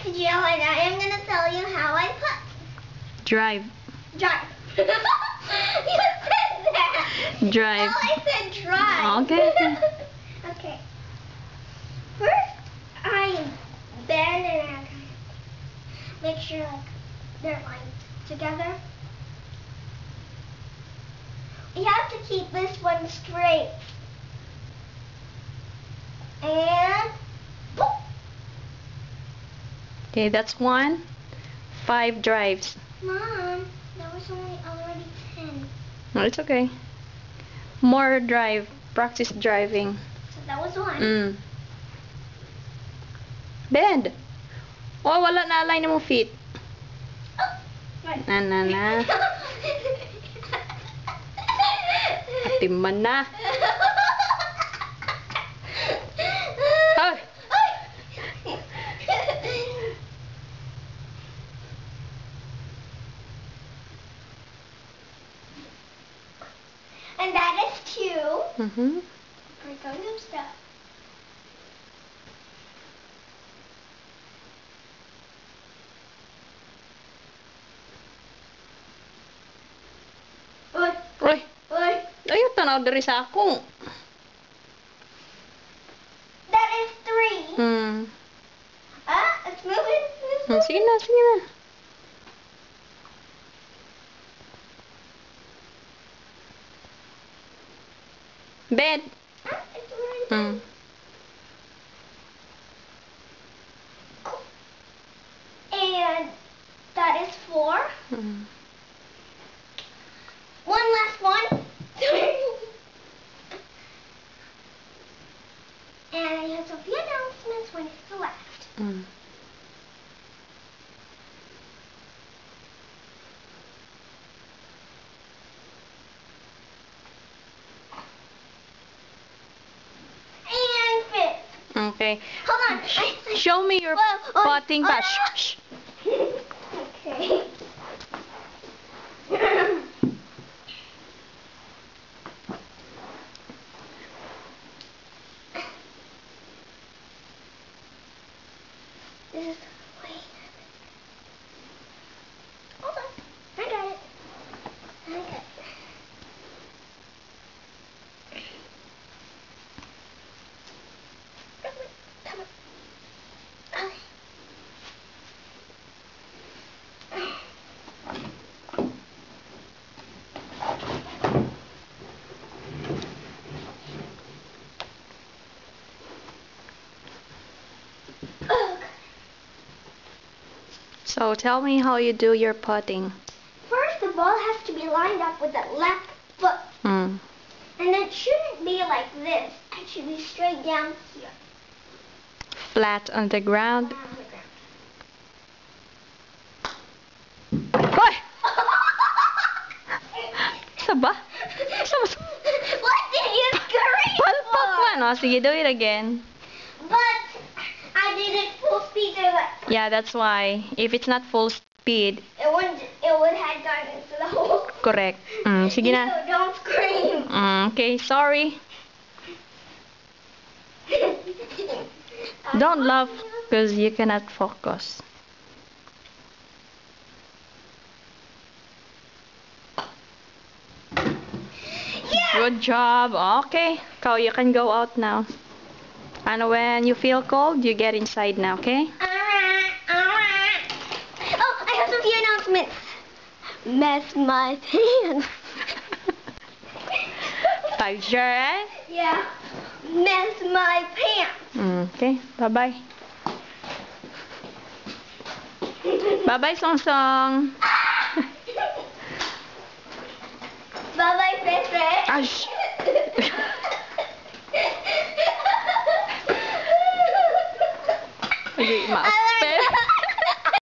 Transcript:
Jill, and I am going to tell you how I put. Drive. Drive. You said that. Drive. Oh, I said drive. Okay. Okay. First, I bend and I make sure like they're lined together. You have to keep this one straight. And boop. Okay, that's 1. 5 drives. Mom, that was already 10. No, it's okay. More drive. Practice driving. So that was 1. Bend. Oh, wala na align mo feet. Oh, right. Na. Atiman na. Hoy. And that is 2. Mhm. We're going to stop. Oy. Oy. Oy. Ayaw tanaw diri sa ako. That is 3. It's moving. Sige na, sige na. Bed. It's moving. And that is 4. One last one. And I have some few announcements when it's the last. And 5th. Okay. Hold on. Show me your potting patch. Shh. Okay. This is wait. Hold on. I got it. Come on. So tell me how you do your potting. First, the ball has to be lined up with the left foot. And it shouldn't be like this. It should be straight down here. Flat on the ground. On the ground. Hoy! Saba? What did you scream Palpak for? man. Oh, sige, do it again. But I did it full speed so that Yeah, that's why. If it's not full speed. it would have gone into the hole. Correct. Sige na. So don't scream. Okay, sorry. Don't laugh because you cannot focus. Yeah. Good job. Okay. Kau, you can go out now. And when you feel cold, you get inside now, okay? Alright. Oh, I have some few announcements. Mess my pants. 5 sure, eh? Yeah. Mess my pants. Okay. Bye-bye. Bye-bye, Song Song. Bye-bye, Fefe. Ash. Okay,